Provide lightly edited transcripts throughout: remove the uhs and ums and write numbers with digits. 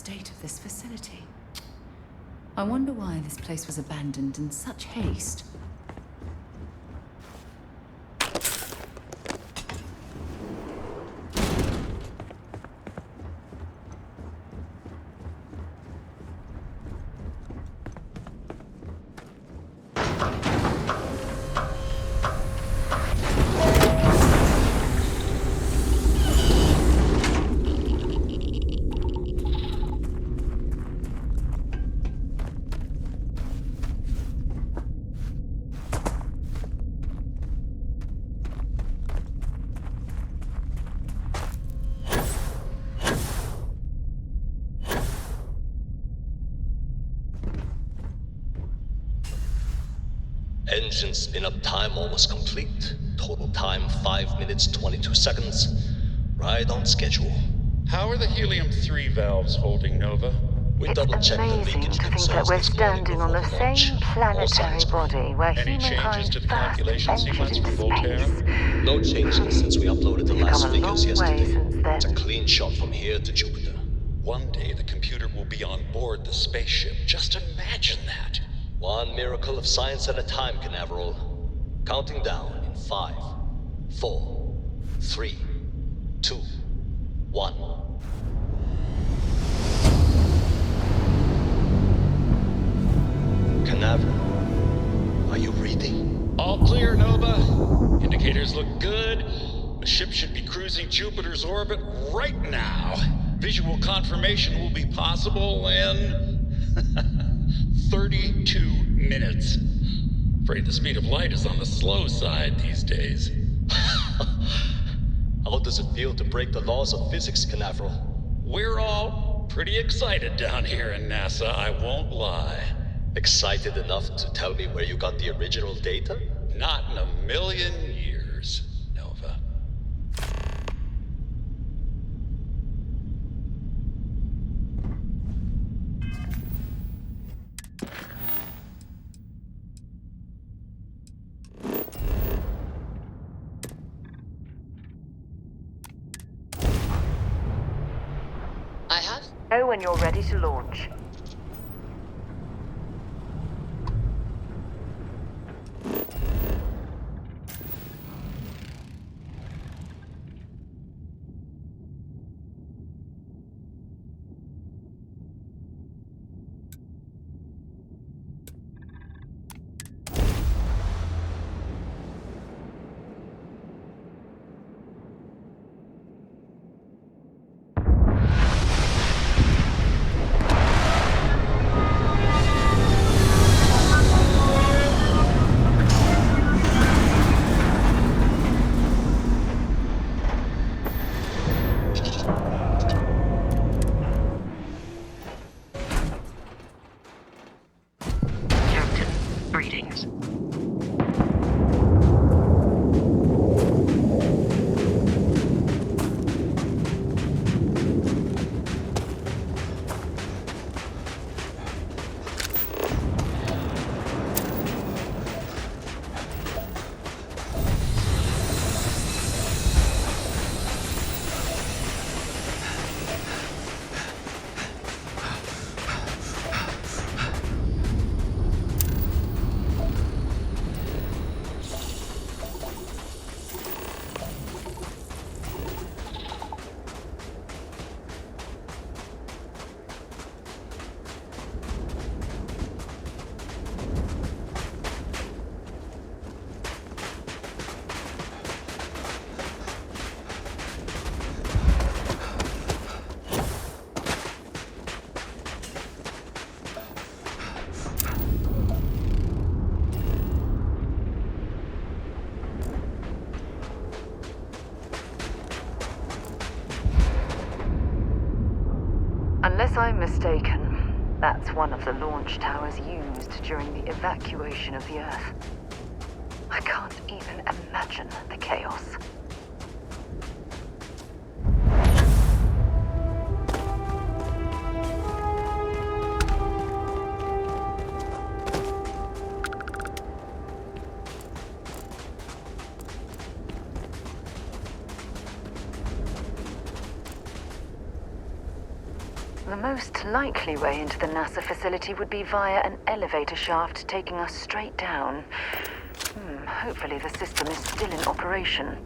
state of this facility. I wonder why this place was abandoned in such haste. Engine spin-up time almost complete. Total time 5 minutes 22 seconds. Right on schedule. How are the helium-3 valves holding, Nova? We It's double-checked the amazing leakage to think that concerns we're this morning standing on before the launch. same All planetary signs green. body where Any changes humankind to the first calculation ventured sequence into from Voltaire? space. No changes since we uploaded the We've last come a figures long way yesterday. since then. It's a clean shot from here to Jupiter. One day the computer will be on board the spaceship. Just imagine that. One miracle of science at a time, Canaveral. Counting down in 5, 4, 3, 2, 1. Canaveral, are you reading? All clear, Nova. Indicators look good. The ship should be cruising Jupiter's orbit right now. Visual confirmation will be possible in 32 minutes. Afraid the speed of light is on the slow side these days. How does it feel to break the laws of physics, Canaveral? We're all pretty excited down here in NASA, I won't lie. Excited enough to tell me where you got the original data? Not in a million years, Nova. Know when you're ready to launch. Greetings. Unless I'm mistaken, that's one of the launch towers used during the evacuation of the Earth. I can't even imagine the chaos. The most likely way into the NASA facility would be via an elevator shaft taking us straight down. Hopefully the system is still in operation.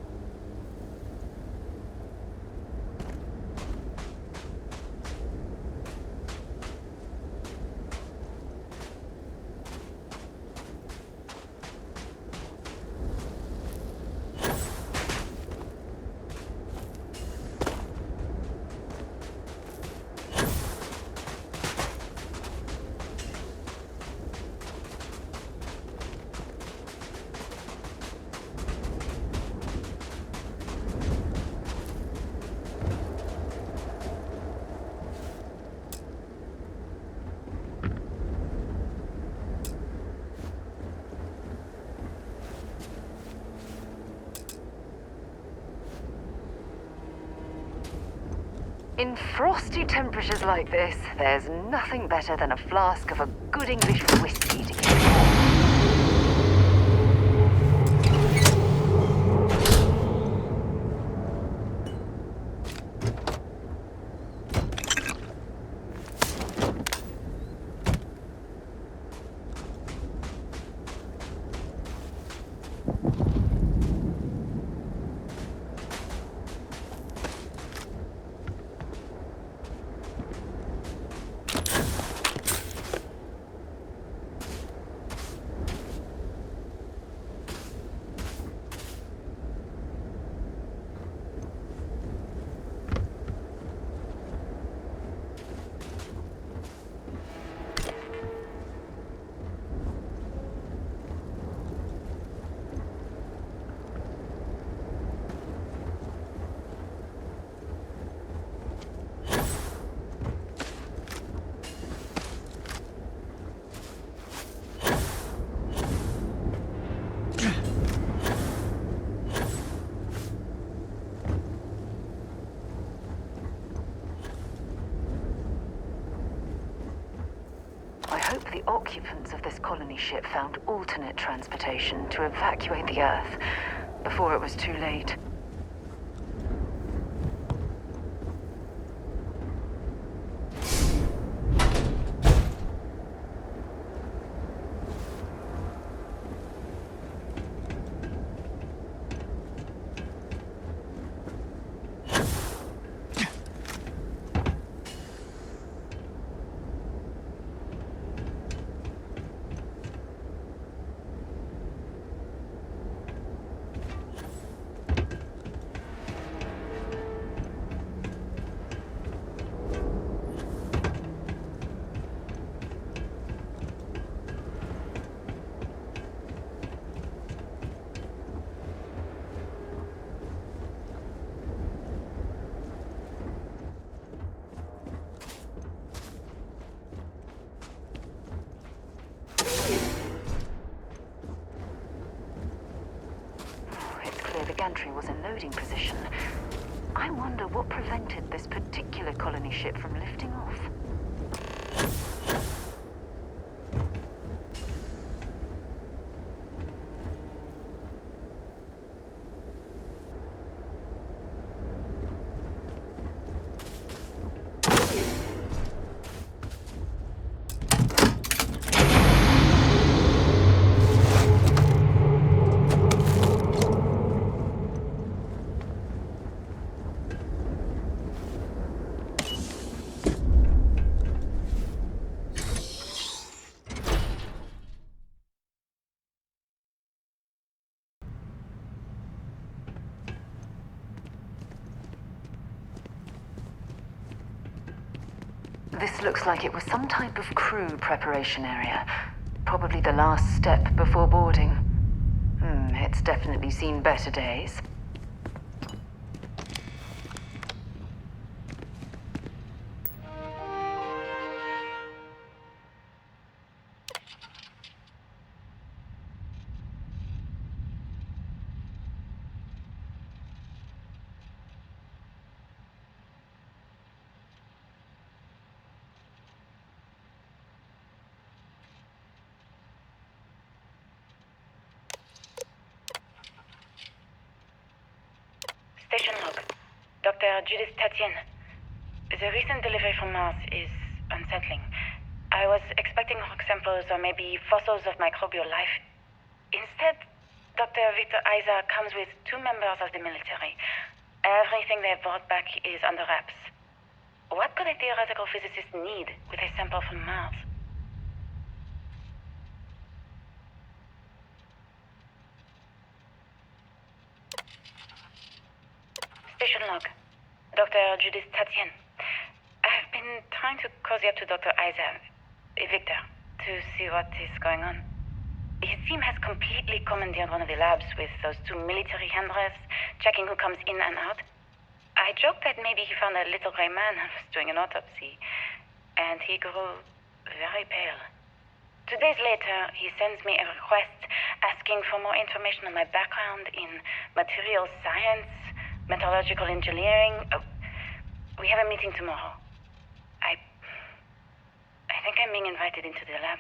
In frosty temperatures like this, there's nothing better than a flask of a good English whiskey to keep warm. I hope the occupants of this colony ship found alternate transportation to evacuate the Earth before it was too late. The gantry was in loading position. I wonder what prevented this particular colony ship from lifting off. This looks like it was some type of crew preparation area. Probably the last step before boarding. It's definitely seen better days. Station log. Dr. Judith Tatian. The recent delivery from Mars is unsettling. I was expecting rock samples or maybe fossils of microbial life. Instead, Dr. Victor Isa comes with 2 members of the military. Everything they brought back is under wraps. What could a theoretical physicist need with a sample from Mars? Station log. Dr. Judith Tatien. I've been trying to cozy up to Dr. Isa, Victor, to see what is going on. His team has completely commandeered one of the labs with those 2 military handlers, checking who comes in and out. I joked that maybe he found a little gray man and was doing an autopsy, and he grew very pale. 2 days later, he sends me a request asking for more information on my background in materials science, metallurgical engineering. We have a meeting tomorrow. I think I'm being invited into the lab.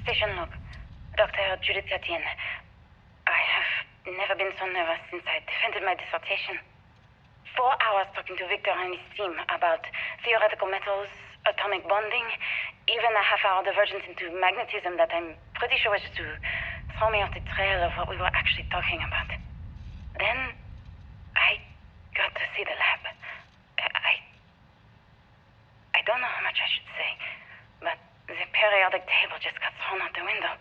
Station log. Dr. Judith Tatien. I have never been so nervous since I defended my dissertation. 4 hours talking to Victor and his team about theoretical metals, atomic bonding, even a half-hour divergence into magnetism that I'm pretty sure was to throw me off the trail of what we were actually talking about. Then, I got to see the lab. I don't know how much I should say, but the periodic table just got thrown out the window.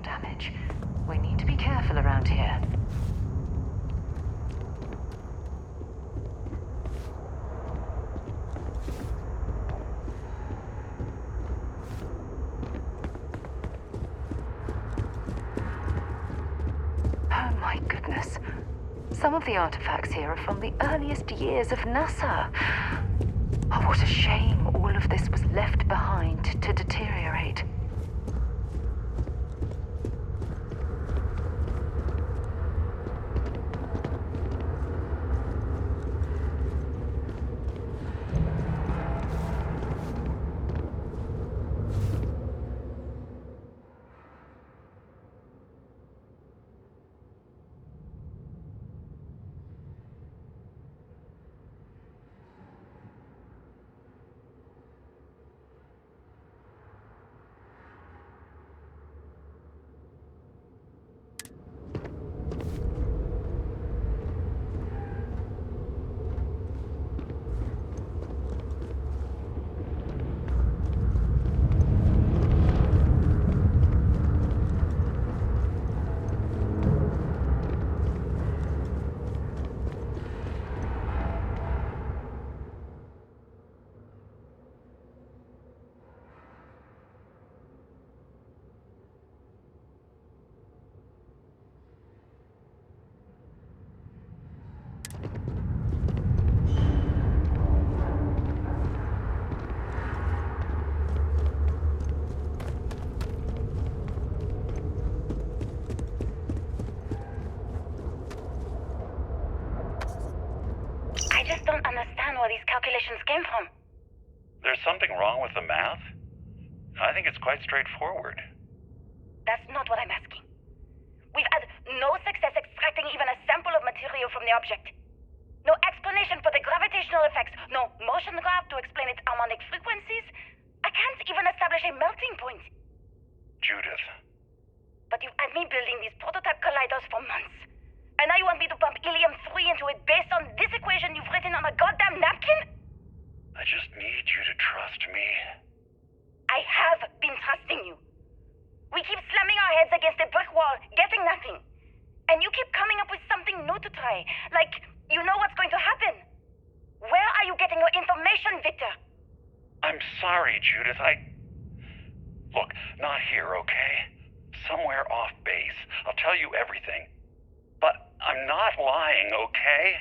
Damage. We need to be careful around here. Oh my goodness. Some of the artifacts here are from the earliest years of NASA. Oh, what a shame all of this was left behind to deteriorate. Calculations came from. There's something wrong with the math? I think it's quite straightforward. That's not what I'm asking. We've had no success extracting even a sample of material from the object. No explanation for the gravitational effects, no motion graph to explain its harmonic frequencies. I can't even establish a melting point. Judith. But you've had me building these prototype colliders for months. And now you want me to pump helium-3 into it based on this equation you've written on a goddamn napkin? I just need you to trust me. I have been trusting you. We keep slamming our heads against a brick wall, getting nothing. And you keep coming up with something new to Judith. Look, not here, okay? Somewhere off base. I'll tell you everything. But I'm not lying, okay?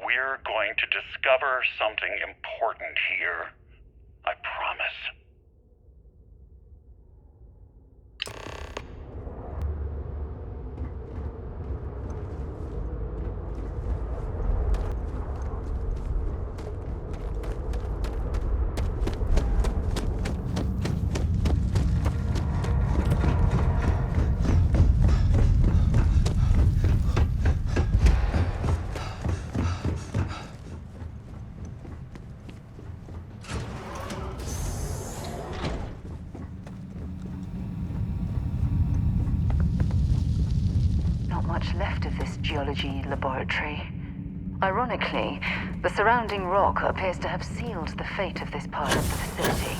We're going to discover something important here. I promise. Much left of this geology laboratory. Ironically, the surrounding rock appears to have sealed the fate of this part of the facility.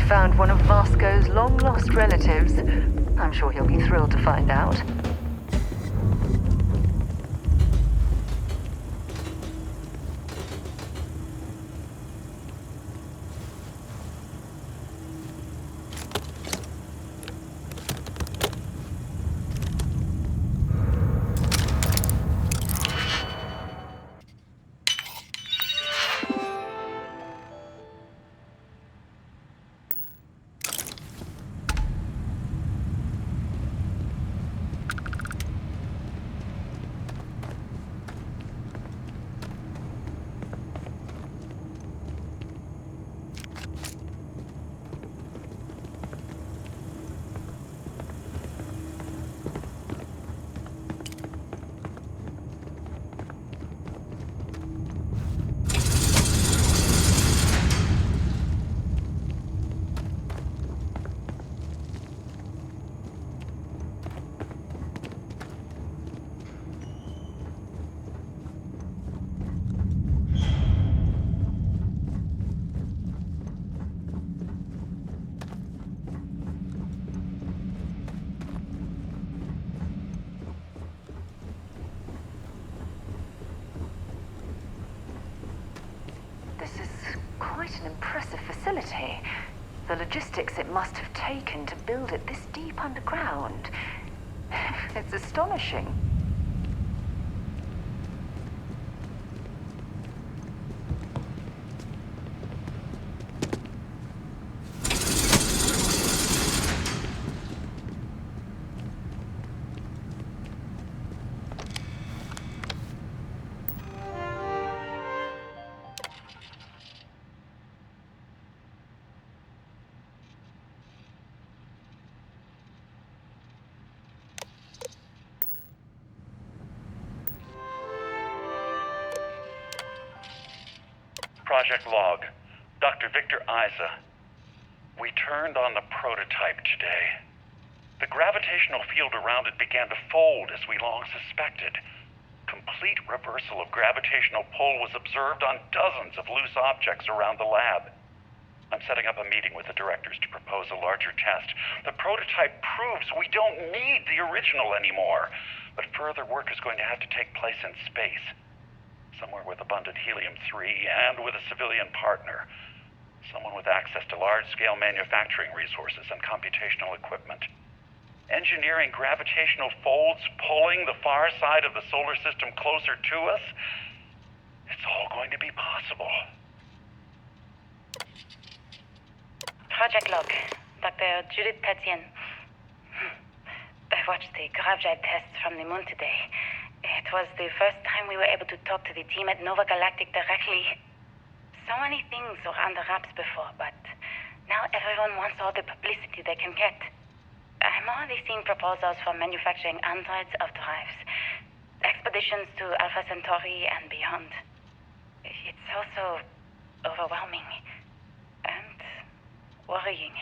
Found one of Vasco's long-lost relatives. I'm sure he'll be thrilled to find out. an impressive facility. The logistics it must have taken to build it this deep underground. It's astonishing. Project Log, Dr. Victor Isa. We turned on the prototype today. The gravitational field around it began to fold as we long suspected. Complete reversal of gravitational pull was observed on dozens of loose objects around the lab. I'm setting up a meeting with the directors to propose a larger test. The prototype proves we don't need the original anymore, but further work is going to have to take place in space. Somewhere with abundant helium-3 and with a civilian partner. Someone with access to large-scale manufacturing resources and computational equipment. Engineering gravitational folds pulling the far side of the solar system closer to us. It's all going to be possible. Project Log, Dr. Judith Tatien. I watched the gravjive tests from the moon today. It was the first time we were able to talk to the team at Nova Galactic directly. So many things were under wraps before, but now everyone wants all the publicity they can get. I'm already seeing proposals for manufacturing androids of drives, expeditions to Alpha Centauri and beyond. It's also overwhelming and worrying.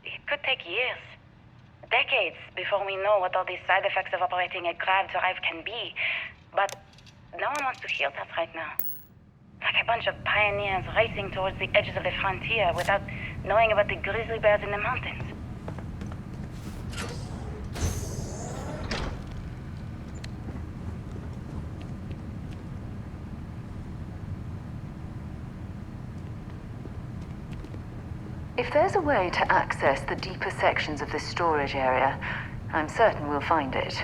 It could take years. Decades before we know what all these side effects of operating a grav drive can be. But no one wants to hear that right now. Like a bunch of pioneers racing towards the edges of the frontier without knowing about the grizzly bears in the mountains. If there's a way to access the deeper sections of this storage area, I'm certain we'll find it.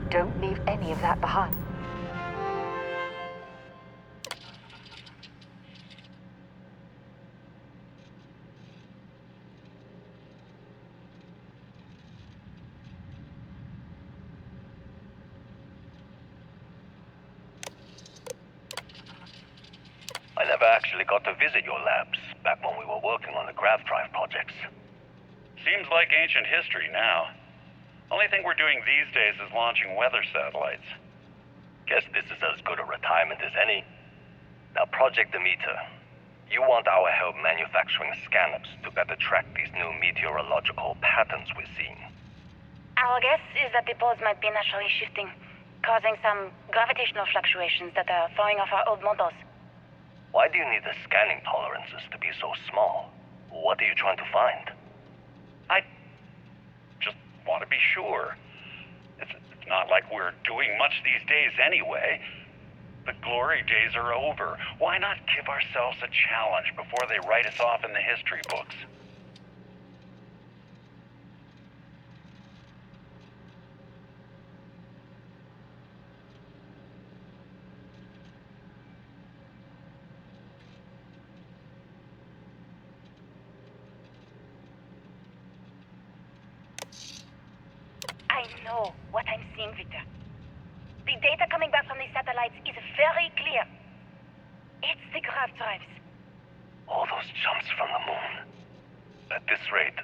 Don't leave any of that behind. never actually got to visit your labs back when we were working on the grav drive projects. Seems like ancient history now. Only thing we're doing these days is launching weather satellites. Guess this is as good a retirement as any. Now, Project Demeter, you want our help manufacturing scanners to better track these new meteorological patterns we're seeing. Our guess is that the poles might be naturally shifting, causing some gravitational fluctuations that are throwing off our old models. Why do you need the scanning tolerances to be so small? What are you trying to find? I just want to be sure. It's not like we're doing much these days anyway. The glory days are over. Why not give ourselves a challenge before they write us off in the history books? I know what I'm seeing, Victor. The data coming back from the satellites is very clear. It's the grav drives. All those jumps from the moon. At this rate,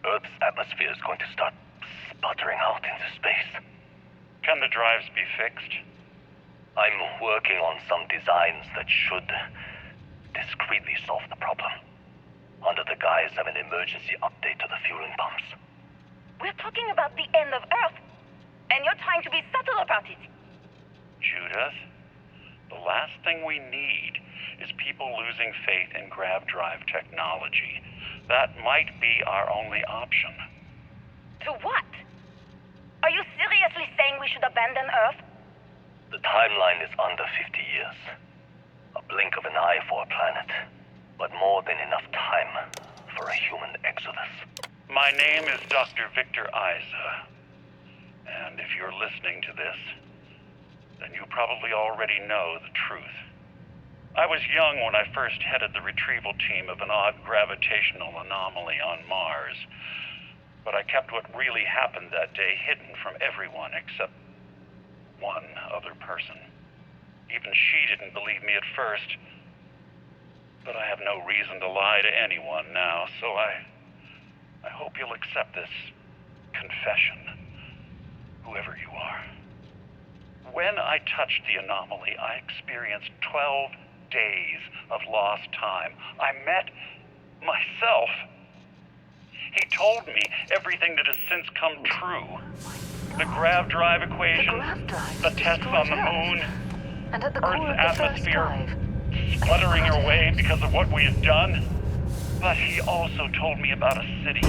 Earth's atmosphere is going to start sputtering out into space. Can the drives be fixed? I'm working on some designs that should discreetly solve the problem, under the guise of an emergency update to the fueling pumps. We're talking about the end of Earth, and you're trying to be subtle about it. Judith, the last thing we need is people losing faith in grav drive technology. That might be our only option. To what? Are you seriously saying we should abandon Earth? The timeline is under 50 years. A blink of an eye for a planet, but more than enough time for a human exodus. My name is Dr. Victor Isa, and if you're listening to this, then you probably already know the truth. I was young when I first headed the retrieval team of an odd gravitational anomaly on Mars, but I kept what really happened that day hidden from everyone except one other person. Even she didn't believe me at first, but I have no reason to lie to anyone now, so I hope you'll accept this confession, whoever you are. When I touched the anomaly, I experienced 12 days of lost time. I met myself. He told me everything that has since come true. The grav drive equations, the tests on the moon, And at the core Earth's of the first atmosphere drive, sputtering away because of what we had done. But he also told me about a city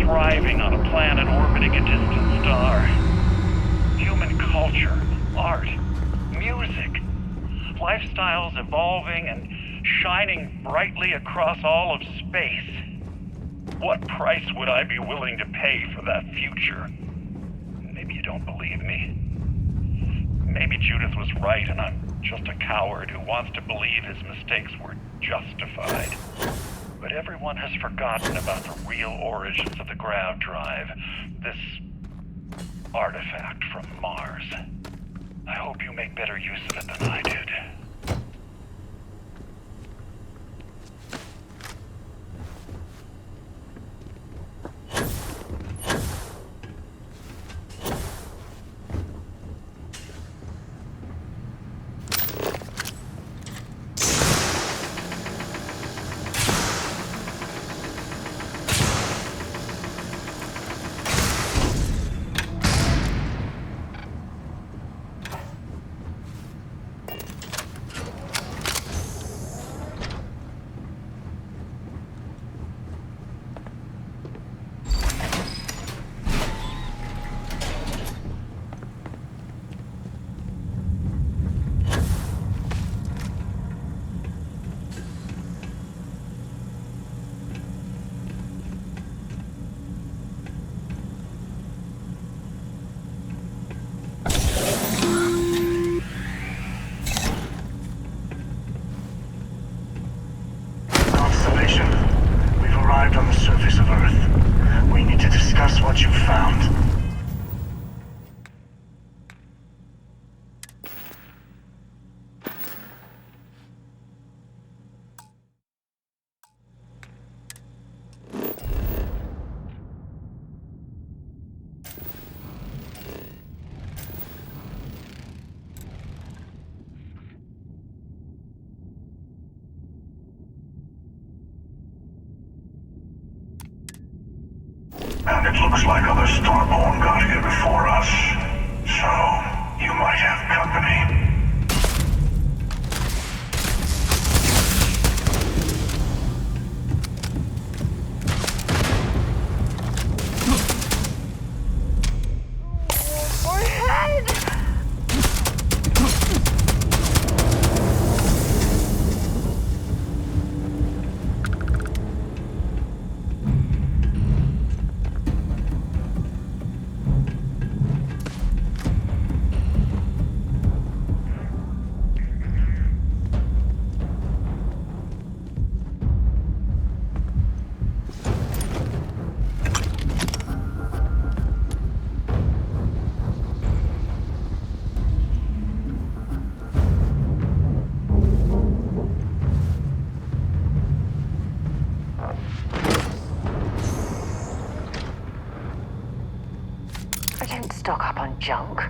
thriving on a planet orbiting a distant star. Human culture, art, music, lifestyles evolving and shining brightly across all of space. What price would I be willing to pay for that future? Maybe you don't believe me. Maybe Judith was right and I'm just a coward who wants to believe his mistakes were justified. But everyone has forgotten about the real origins of the grav drive, this artifact from Mars. I hope you make better use of it than I did. Looks like other Starborn got here before us. So, you might have company. My head! I don't stock up on junk.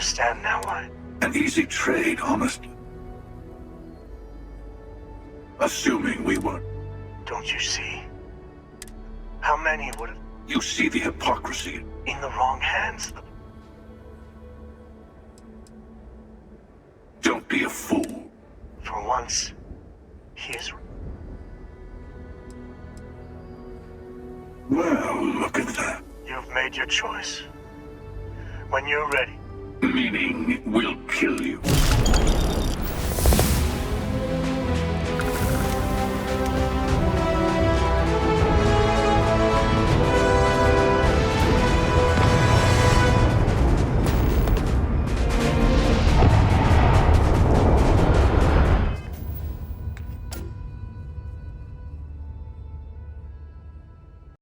understand now why. An easy trade, honestly. Assuming we were. Don't you see? How many would have You see the hypocrisy. in the wrong hands? Don't be a fool. For once, he is. Well, look at that. You've made your choice. When you're ready. Meaning, we'll kill you.